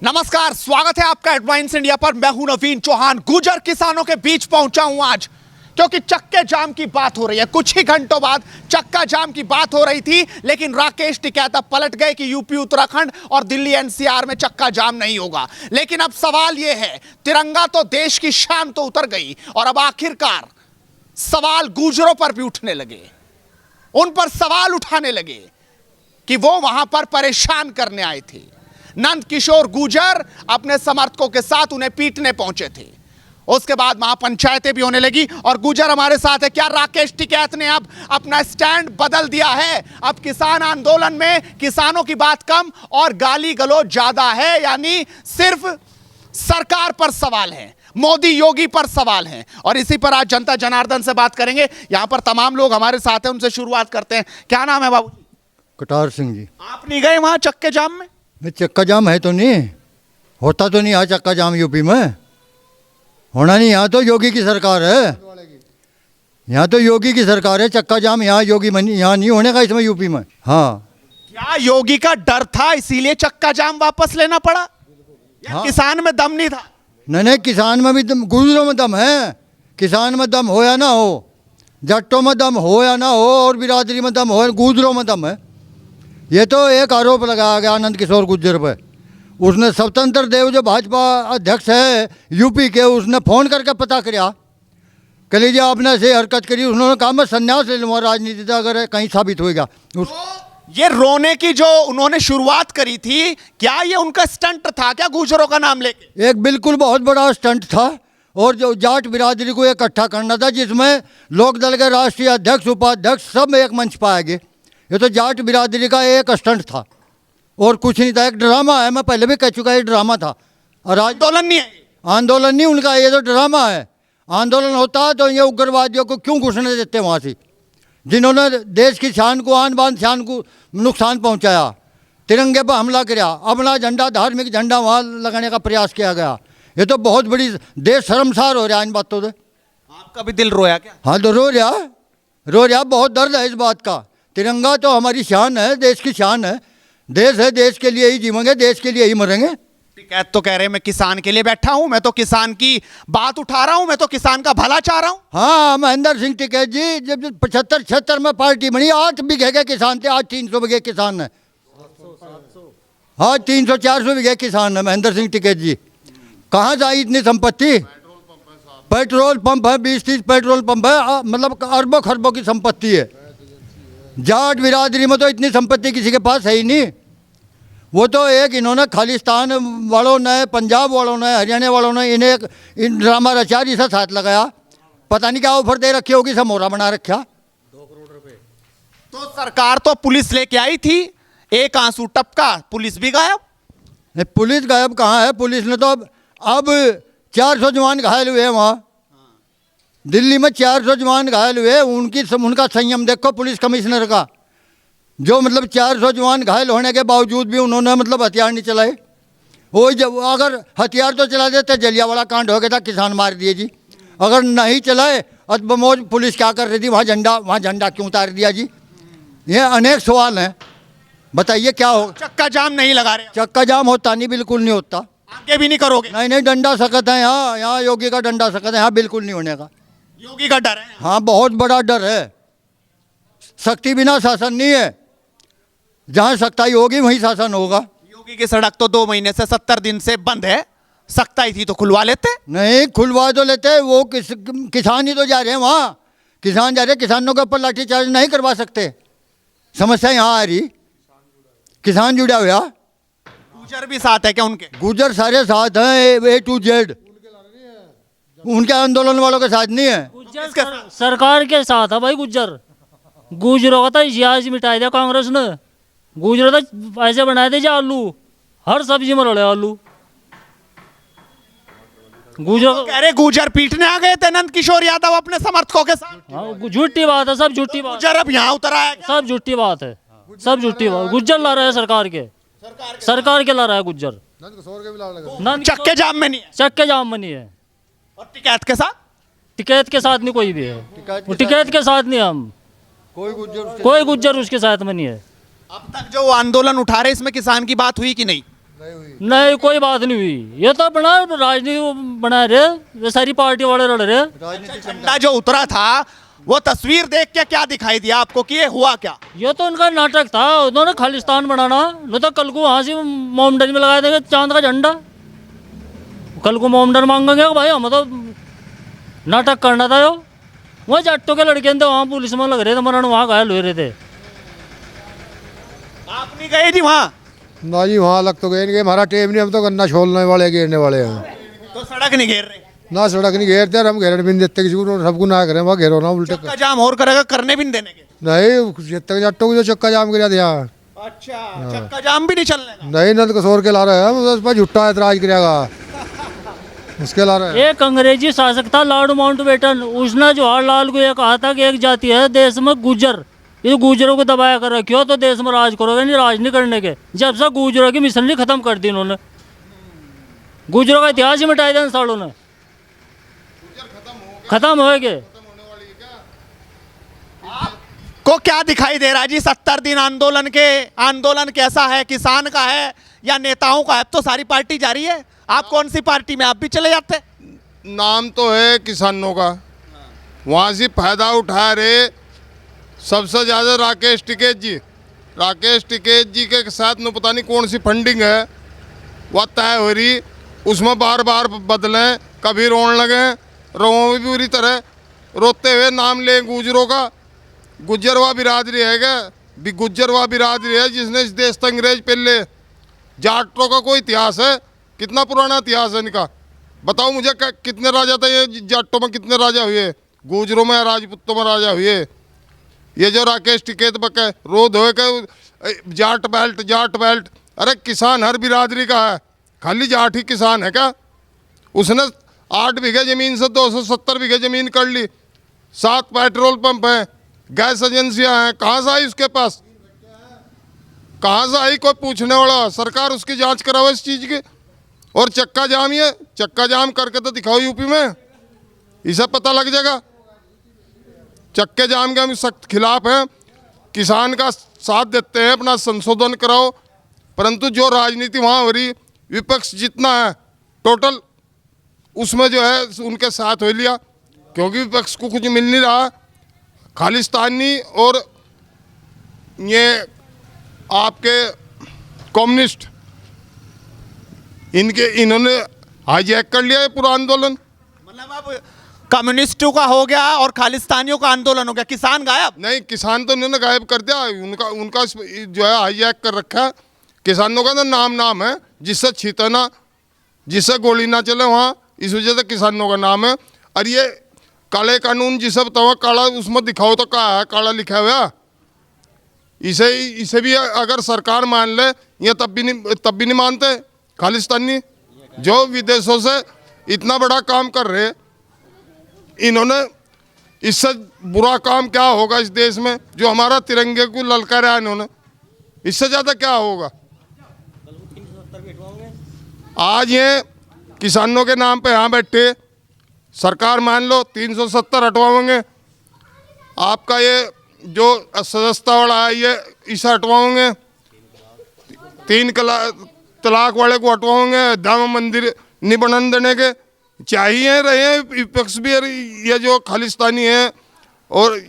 नमस्कार, स्वागत है आपका एडवांस इंडिया पर। मैं हूं नवीन चौहान। गुर्जर किसानों के बीच पहुंचा हूं आज क्योंकि चक्के जाम की बात हो रही है। कुछ ही घंटों बाद चक्का जाम की बात हो रही थी, लेकिन राकेश टिकैत अब पलट गए कि यूपी, उत्तराखंड और दिल्ली एनसीआर में चक्का जाम नहीं होगा। लेकिन अब सवाल यह है, तिरंगा तो देश की शान तो उतर गई और अब आखिरकार सवाल गुर्जरों पर भी उठने लगे। उन पर सवाल उठाने लगे कि वो वहां पर परेशान करने आए थे। नंद किशोर गुर्जर अपने समर्थकों के साथ उन्हें पीटने पहुंचे थे। उसके बाद महापंचायतें भी होने लगी और गुर्जर हमारे साथ है। क्या राकेश टिकैत ने अब अपना स्टैंड बदल दिया है? अब किसान आंदोलन में किसानों की बात कम और गाली गलौज ज्यादा है, यानी सिर्फ सरकार पर सवाल है, मोदी योगी पर सवाल है। और इसी पर आज जनता जनार्दन से बात करेंगे। यहां पर तमाम लोग हमारे साथ हैं, उनसे शुरुआत करते हैं। क्या नाम है बाबू? कटार सिंह जी। आप नहीं गए वहां चक्के जाम में? चक्का जाम है तो नहीं होता, तो नहीं यहाँ चक्का जाम यूपी में होना नहीं। यहाँ तो योगी की सरकार है, यहाँ तो योगी की सरकार है। चक्का जाम यहाँ योगी यहाँ नहीं होने का इसमें यूपी में। हाँ, क्या योगी का डर था इसीलिए चक्का जाम वापस लेना पड़ा? हाँ। किसान में दम नहीं था? नहीं, किसान में भी दम, गुर्जरों में दम है। किसान में दम हो या ना हो, जट्टों में दम हो या ना हो, और बिरादरी में दम हो, गुर्जरों में दम है। ये तो एक आरोप लगाया गया नंद किशोर गुर्जर पर। उसने स्वतंत्र देव जो भाजपा अध्यक्ष है यूपी के, उसने फ़ोन करके पता किया कह लीजिए आपने ऐसे हरकत करी। उन्होंने कहा मैं संन्यास ले लूँगा राजनीति से अगर कहीं साबित होएगा। तो ये रोने की जो उन्होंने शुरुआत करी थी, क्या ये उनका स्टंट था क्या गुर्जरों का नाम लेके? एक बिल्कुल बहुत बड़ा स्टंट था, और जो जाट बिरादरी को इकट्ठा करना था, जिसमें लोकदल के राष्ट्रीय अध्यक्ष, उपाध्यक्ष सब एक मंच पर आएंगे। ये तो जाट बिरादरी का एक स्टंट था और कुछ नहीं था। एक ड्रामा है, मैं पहले भी कह चुका, ये ड्रामा था। और आंदोलन नहीं है, आंदोलन नहीं उनका, ये तो ड्रामा है। आंदोलन होता तो ये उग्रवादियों को क्यों घुसने देते वहाँ से, जिन्होंने देश की शान को, आन बान शान को नुकसान पहुँचाया, तिरंगे पर हमला किया, अपना झंडा, धार्मिक झंडा वहाँ लगाने का प्रयास किया गया। ये तो बहुत बड़ी देश शर्मसार हो रहा है इन बातों से। आपका भी दिल रोया क्या? हाँ, तो रो रहा, बहुत दर्द है इस बात का। तिरंगा तो हमारी शान है, देश की शान है। देश है, देश के लिए ही जीवेंगे, देश के लिए ही मरेंगे। टिकैत तो कह रहे हैं मैं किसान के लिए बैठा हूं, मैं तो किसान की बात उठा रहा हूं, मैं तो किसान का भला चाह रहा हूं। हाँ, महेंद्र सिंह टिकैत जी, जब 75-76 में पार्टी बनी, 8 बीघे के किसान थे, आज 300 बीघे किसान है। हाँ, 300-400 बीघे किसान है महेंद्र सिंह टिकैत जी। कहाँ से आई इतनी संपत्ति? पेट्रोल पंप है, 20-30 पेट्रोल पंप है, मतलब अरबों खरबों की संपत्ति है। जाट बिरादरी में तो इतनी संपत्ति किसी के पास है ही नहीं। वो तो एक इन्होंने खालिस्तान वालों ने, पंजाब वालों ने, हरियाणा वालों ने इन्हें इन ड्रामा रचारी से साथ लगाया। पता नहीं क्या ऑफर दे रखी होगी, सब मोहरा बना रखा। 2 करोड़ रुपए तो सरकार तो पुलिस लेके आई थी, एक आंसू टपका, पुलिस भी गायब। नहीं, पुलिस गायब कहाँ है? पुलिस ने तो अब 400 जवान घायल हुए हैं वहाँ दिल्ली में। 400 जवान घायल हुए। उनका संयम देखो पुलिस कमिश्नर का, जो मतलब 400 जवान घायल होने के बावजूद भी उन्होंने मतलब हथियार नहीं चलाए। वो जब अगर हथियार तो चला देते, जलियांवाला कांड हो गया था, किसान मार दिए जी। अगर नहीं चलाए, अदबमौज पुलिस क्या कर रही थी वहाँ झंडा क्यों उतार दिया जी? ये अनेक सवाल हैं, बताइए क्या हो? चक्का जाम नहीं लगा रहे? चक्का जाम होता नहीं, बिल्कुल नहीं होता। आगे भी नहीं करोगे? नहीं, डंडा सख्त है यहाँ योगी का डंडा सख्त है, यहाँ बिल्कुल नहीं होने का। योगी का डर है? हाँ, बहुत बड़ा डर है। शक्ति बिना शासन नहीं है, जहाँ सख्ताई होगी वहीं शासन होगा। योगी की सड़क तो 2 महीने से 70 दिन से बंद है, सख्ताई थी तो खुलवा लेते। नहीं, खुलवा तो लेते, वो किसान ही तो जा रहे हैं वहाँ। किसान जा रहे हैं, किसानों के ऊपर लाठीचार्ज नहीं करवा सकते। समस्या यहाँ आ रही, किसान जुड़ा हुआ। गुर्जर भी साथ है क्या उनके? गुर्जर सारे साथ हैं, A to Z। उनके आंदोलन वालों के साथ नहीं है। गुर्जर सरकार के साथ है भाई। गुर्जरों का तो इतिहास मिटाई दिया कांग्रेस ने। गुर्जरों तो ऐसे बनाए थे जो आलू, हर सब्जी में रड़े आलू। कह रहे गुर्जर पीटने आ गए थे नंद किशोर यादव अपने समर्थकों के साथ। हाँ, झूठी बात है, सब झूठी बात। गुर्जर अब यहाँ उतर आया क्या? सब झूठी बात है, सब झूठी बात। गुर्जर ला रहा है सरकार के ला रहा है गुर्जर। चक्के जाम में नहीं है? चक्के जाम में नहीं है। और टिकैत के साथ? टिकैत के साथ नहीं कोई भी है। टिकैत के साथ नहीं हम, कोई गुर्जर उसके साथ में नहीं है। अब तक जो आंदोलन उठा रहे इसमें किसान की बात हुई कि नहीं? नहीं कोई बात नहीं हुई। ये तो बना राजनीति बना रहे, ये सारी पार्टी वाले लड़ रहे। झंडा जो उतरा था वो तस्वीर देख के क्या दिखाई दिया आपको कि ये हुआ क्या? ये तो उनका नाटक था, उन्होंने खालिस्तान बनाना। नहीं तो कल को वहाँ से मोमडन में लगा देंगे चांद का झंडा। कल को मोमडन मांगेंगे भाई हम तो नाटक करना था। यो वहाँ जाटों के लड़के थे, वहाँ पुलिस में लग रहे थे, मरण वहाँ घायल हो रहे थे। आप नहीं गए जी वहाँ? ना जी वहाँ लग तो गए नहीं, हमारा टेम नहीं, हम तो गन्ना छोलने वाले घेरने वाले हैं। तो सड़क नहीं घेर रहे? ना सड़क नहीं घेरते, हम घेरने भी नहीं देते किसी को, सबको ना करें वहाँ घेरो ना उल्टे चक्का जाम और करेगा, करने भी नहीं देने के? नहीं जितने जट्टों को जो चक्का जाम गिरा दिया। अच्छा, चक्का जाम भी नहीं चलने का? नहीं नंद कसोर के ला रहे हैं हम, उस पर झुट्टा ऐतराज करेगा उसके ला रहे हैं। एक अंग्रेजी शासक था लॉर्ड माउंटबेटन, उसने जवाहरलाल को ये कहा था कि एक जाति है देश में गुज्जर, ये गुजरों को दबाया कर रखियो तो देश में राज करोगे, नहीं राज नहीं करने के। जब से गुजरों की मिशनरी खत्म कर दी इन्होंने, गुजरों का इतिहास ही मिटाई दिया इन सालों ने। खत्म हो गए। को क्या दिखाई दे रहा है जी 70 दिन आंदोलन के? आंदोलन कैसा है, किसान का है या नेताओं का है? अब तो सारी पार्टी जा रही है, आप कौन सी पार्टी में? आप भी चले जाते? नाम तो है किसानों का, वहाँ से फायदा उठा रहे सबसे ज़्यादा राकेश टिकैत जी। राकेश टिकैत जी के साथ में पता नहीं कौन सी फंडिंग है वह तय हो रही, उसमें बार बार बदलें, कभी रोने लगे, रो भी बुरी तरह रोते हुए नाम लें गुजरों का। गुज्जरवा बिरादरी है क्या? गुज्जरवा बिरादरी है जिसने इस देश से अंग्रेज पहले। जाटों का कोई इतिहास है? कितना पुराना इतिहास है इनका? बताओ मुझे कितने राजा थे ये जाटों में? कितने राजा हुए? गुजरों में राजपूतों में राजा हुए। ये जो राकेश टिकैत बके रोध हो के जाट बेल्ट जाट बेल्ट, अरे किसान हर बिरादरी का है, खाली जाट ही किसान है क्या? उसने 8 बीघे ज़मीन से 270 बीघे ज़मीन कर ली, 7 पेट्रोल पंप हैं, गैस एजेंसियां हैं, कहाँ से आई उसके पास? कहाँ से आई? कोई पूछने वाला? सरकार उसकी जांच कराओ इस चीज़ की। और चक्का जाम, ये चक्का जाम करके तो दिखाओ यूपी में, इसे पता लग जाएगा। चक्के जाम के हम सख्त खिलाफ हैं, किसान का साथ देते हैं, अपना संशोधन कराओ। परंतु जो राजनीति वहाँ हो रही, विपक्ष जितना है टोटल उसमें जो है उनके साथ हो लिया, क्योंकि विपक्ष को कुछ मिल नहीं रहा। खालिस्तानी और ये आपके कम्युनिस्ट इन्होंने हाईजैक कर लिया है पूरा आंदोलन। मतलब अब कम्युनिस्टों का हो गया और खालिस्तानियों का आंदोलन हो गया, किसान गायब? नहीं, किसान तो इन्होंने गायब कर दिया, उनका जो है हाईजैक कर रखा है। किसानों का तो नाम है, जिससे छीता ना, जिससे गोली ना चले वहाँ, इस वजह से किसानों का नाम है। और ये काले कानून जिसे बताओ काला, उसमें दिखाओ तो क्या है काला लिखा हुआ? इसे भी अगर सरकार मान ले, ये तब भी नहीं मानते खालिस्तानी जो विदेशों से इतना बड़ा काम कर रहे। इन्होंने इससे बुरा काम क्या होगा इस देश में? जो हमारा तिरंगे को ललकारा है इन्होंने, इससे ज़्यादा क्या होगा? आज ये किसानों के नाम पे यहाँ बैठे, सरकार मान लो 370 हटवाओगे, आपका ये जो सदस्यता वाला है ये इसे हटवाओगे, 3 तलाक वाले को हटवाओगे, धाम मंदिर नहीं बनने देने के चाहिए रहे विपक्ष भी। ये जो खालिस्तानी है और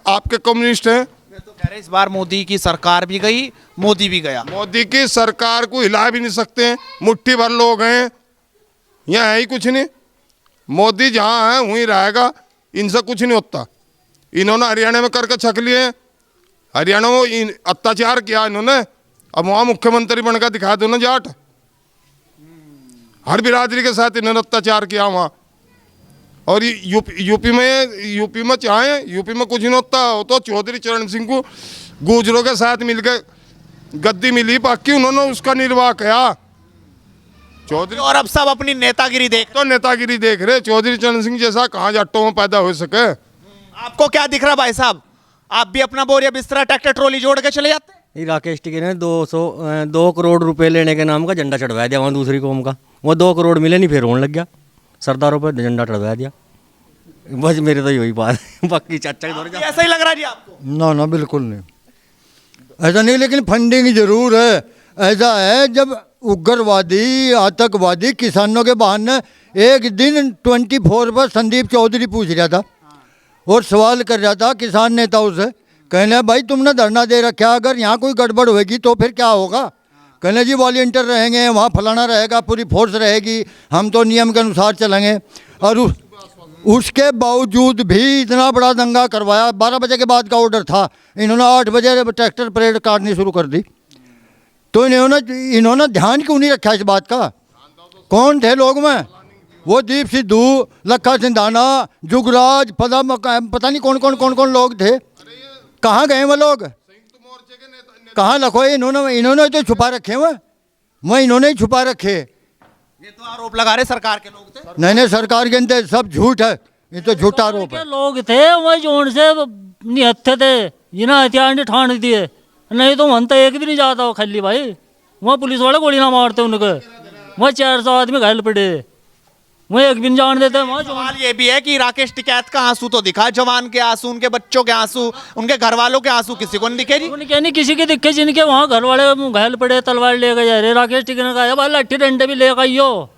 आपके कम्युनिस्ट हैं, तो कह रहे इस बार मोदी की सरकार भी गई, मोदी भी गया। मोदी की सरकार को हिला भी नहीं सकते हैं, मुट्ठी भर लोग हैं, यहाँ है ही कुछ नहीं। मोदी जहाँ है वहीं रहेगा, इनसे कुछ नहीं होता। इन्होंने हरियाणा में करके छक लिए, हरियाणा में अत्याचार किया इन्होंने, अब वहाँ मुख्यमंत्री बनकर दिखा दो ना जाट। हर बिरादरी के साथ इन्होंने अत्याचार किया वहाँ। और यूपी में चाहे यूपी में कुछ नहीं होता हो तो चौधरी चरण सिंह को गुजरों के साथ मिलकर गद्दी मिली, बाकी उन्होंने उसका निर्वाह किया। चौधरी और अब सब अपनी नेतागिरी नेतागिरी देख रहे। चौधरी चरण सिंह जैसा कहाँ जाटों में पैदा हो सके? आपको क्या दिख रहा भाई साहब? आप भी अपना बोरिया बिस्तरा ट्रैक्टर ट्रॉली जोड़ के चले जाते? ये राकेश टिकैत ने 2 करोड़ रुपए लेने के नाम का झंडा चढ़वा दिया वहाँ दूसरी कौम का। वो 2 करोड़ मिले नहीं, फिर रोने लग गया, सरदारों पर झंडा चढ़वा दिया। बस मेरे तो यही बात है, बाकी चाचा ऐसा ही लग रहा है जी आपको? ना बिल्कुल नहीं, ऐसा नहीं। लेकिन फंडिंग जरूर है। ऐसा है जब उग्रवादी आतंकवादी किसानों के बहाने एक दिन 24 पर संदीप चौधरी पूछ रहा था और सवाल कर रहा था किसान नेताओं से, कहने भाई तुमने धरना दे रखा, अगर यहाँ कोई गड़बड़ होगी तो फिर क्या होगा? कहने जी वॉलंटियर रहेंगे, वहाँ फलाना रहेगा, पूरी फोर्स रहेगी, हम तो नियम के अनुसार चलेंगे। और उसके बावजूद भी इतना बड़ा दंगा करवाया। 12 बजे के बाद का ऑर्डर था, इन्होंने 8 बजे ट्रैक्टर परेड काटनी शुरू कर दी। तो इन्होंने ध्यान क्यों नहीं रखा इस बात का? कौन थे लोग में? वो दीप सिद्धू, लखा सिंधाना, जुगराज, पता नहीं कौन कौन लोग थे। कहाँ गए वो लोग? कहाँ लखो? इन्होंने तो छुपा रखे मैं इन्होंने ही छुपा रखे। ये तो आरोप लगा रहे सरकार के लोग थे। नहीं सरकार के अंदर सब झूठ है, ये तो झूठा आरोप है। लोग थे वही जोन से निहत्थे थे, जिन्हें हथियार नहीं ठान दिए, नहीं तो वहाँ तो एक भी नहीं जाता वो खाली भाई। वहाँ पुलिस वाले गोली ना मारते उनके, वहाँ 400 आदमी घायल पड़े, वहाँ एक भी नहीं जान देते। वहाँ सवाल ये भी है कि राकेश टिकैत का आंसू तो दिखा, जवान के आंसू, उनके बच्चों के आंसू, उनके घर वालों के आंसू किसी को नहीं दिखे जी। उनके नहीं किसी के दिखे, जिनके वहाँ घर वाले घायल पड़े, तलवार लेकर जा रहे। राकेश टिकैत ने कहा भाई लाठी डंडे भी लेकर आइयो,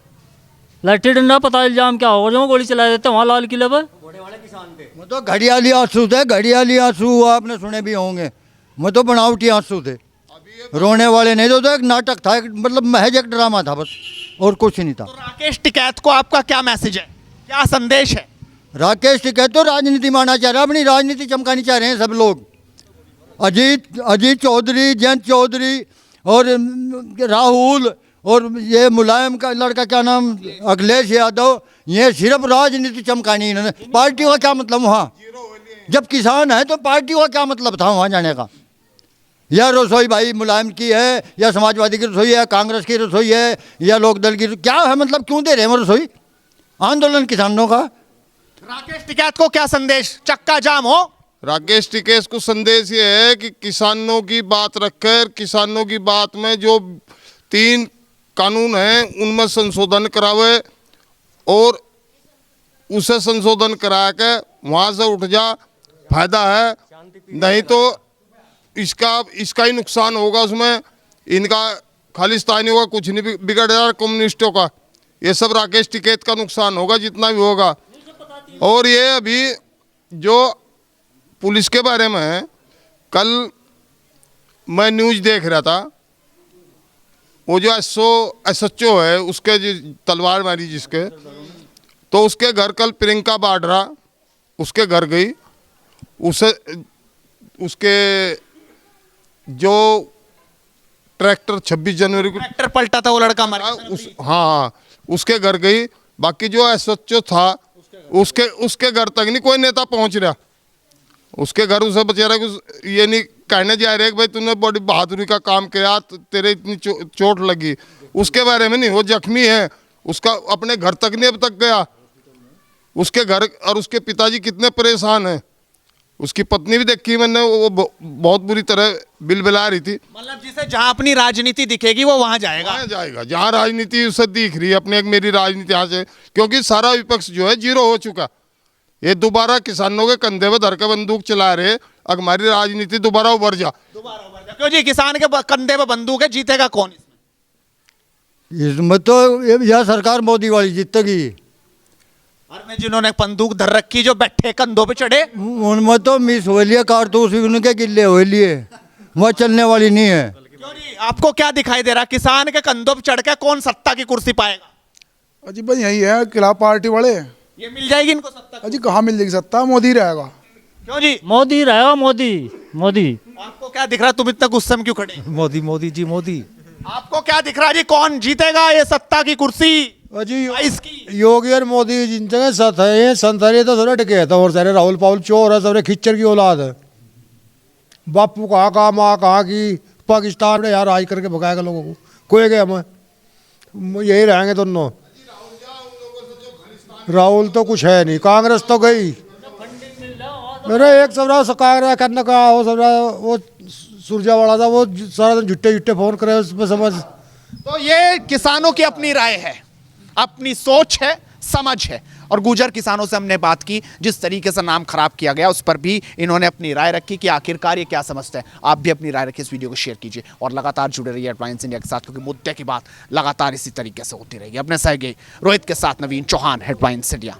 लाठी डंडा पता इल्जाम क्या होगा जो गोली चला देते वहाँ लाल किले पर। वो तो घड़ियाली आंसू थे, घड़ियाली आंसू आपने सुने भी होंगे। वो तो बनावटी आंसू थे, रोने वाले नहीं। तो एक नाटक था, मतलब महज एक ड्रामा था बस, और कुछ नहीं था। तो राकेश टिकैत को आपका क्या मैसेज है, क्या संदेश है? राकेश टिकैत तो राजनीति मानना चाह रहा है, अपनी राजनीति चमकानी चाह रहे हैं सब लोग। अजीत चौधरी, जयंत चौधरी और राहुल और ये मुलायम का लड़का क्या नाम, अखिलेश यादव, ये सिर्फ राजनीति चमकानी इन्होंने। पार्टी का क्या मतलब वहाँ? जब किसान है तो पार्टी का क्या मतलब था वहाँ जाने का? या रसोई भाई मुलायम की है, या समाजवादी की रसोई है, कांग्रेस की रसोई है, या लोकदल की, क्या है मतलब? क्यों दे रहे हैं वो रसोई? आंदोलन किसानों का। राकेश टिकैत को क्या संदेश, चक्का जाम हो? राकेश टिकैत को संदेश ये है कि किसानों की बात रखकर, किसानों की बात में जो 3 कानून हैं उनमें संशोधन करावे और उसे संशोधन करा के वहाँ से उठ जा, फायदा है। नहीं तो इसका ही नुकसान होगा, उसमें इनका खालिस्तानी होगा, कुछ नहीं बिगड़ रहा कम्युनिस्टों का। ये सब राकेश टिकैत का नुकसान होगा जितना भी होगा। और ये अभी जो पुलिस के बारे में है, कल मैं न्यूज़ देख रहा था, वो जो SHO है उसके तलवार मारी जिसके, तो उसके घर कल प्रियंका वाड्रा उसके घर गई, उसके जो ट्रैक्टर 26 जनवरी को ट्रैक्टर पलटा था वो लड़का मरा, हाँ उसके घर गई। बाकी जो SHO था उसके घर तक नहीं कोई नेता पहुंच रहा। उसके घर उसे बेचारा कुछ ये नहीं कहने जा रहे कि भाई तूने बड़ी बहादुरी का काम किया, तेरे इतनी चोट लगी, उसके बारे में नहीं। वो जख्मी है, उसका अपने घर तक नहीं अब तक गया। उसके घर और उसके पिताजी कितने परेशान हैं। उसकी पत्नी भी देखी मैंने, वो बहुत बुरी तरह बिलबिला रही थी। मतलब जिसे जहां अपनी राजनीति दिखेगी वो वहां जाएगा। वहाँ जाएगा जहाँ राजनीति उसे दिख रही है अपने, एक मेरी राजनीति यहाँ से, क्योंकि सारा विपक्ष जो है जीरो हो चुका। ये दोबारा किसानों के कंधे पे धर के बंदूक चला रहे, अगर हमारी राजनीति दोबारा उभर जा। क्यों जी, किसान के कंधे पे बंदूक है, जीतेगा कौन इसमें? इसमें तो यह सरकार मोदी वाली जीतेगी। और में जिन्होंने बंदूक धर रखी, जो बैठे कंधों पे चढ़े, उनमें तो मिस हो लिए कारतूस भी उनके गिल्ले हो लिए, वह चलने वाली नहीं है। क्यों जी, आपको क्या दिखाई दे रहा, किसान के कंधों पे चढ़ के कौन सत्ता की कुर्सी पाएगा? अजी भाई यही है, खिलाफ पार्टी वाले। ये मिल जाएगी इनको सत्ता? अजी कहाँ मिल जाएगी सत्ता? मोदी रहेगा। क्यों जी, मोदी रहेगा, मोदी। आपको क्या दिख रहा, तुम इतना गुस्से में क्यों खड़े? मोदी जी मोदी। आपको क्या दिख रहा जी, कौन जीतेगा ये सत्ता की कुर्सी अजी इसकी? योगी और मोदी जिनके साथ है, ये संतरे तो सारे टिके था, और सारे राहुल पाहुल चोर है, सारे खिच्चर की औलाद है। बापू कहाँ का, माँ कहाँ की, पाकिस्तान में यार राज करके भगाएगा लोगों को, कोई गए हम यही रहेंगे दोनों। राहुल तो कुछ है नहीं, कांग्रेस तो गई। मेरा एक सबरा कांग्रेस करने का वो सुरजावाला था, वो सारा दिन झुट्टे फोन करे उसमें समझ। तो ये किसानों की अपनी राय है, अपनी सोच है, समझ है। और गुजर किसानों से हमने बात की, जिस तरीके से नाम खराब किया गया उस पर भी इन्होंने अपनी राय रखी कि आखिरकार ये क्या समझते हैं। आप भी अपनी राय रखिए, इस वीडियो को शेयर कीजिए और लगातार जुड़े रहिए हेडलाइंस इंडिया के साथ, क्योंकि मुद्दे की बात लगातार इसी तरीके से होती रहेगी। अपने सहयोगी रोहित के साथ नवीन चौहान, हेडलाइंस इंडिया।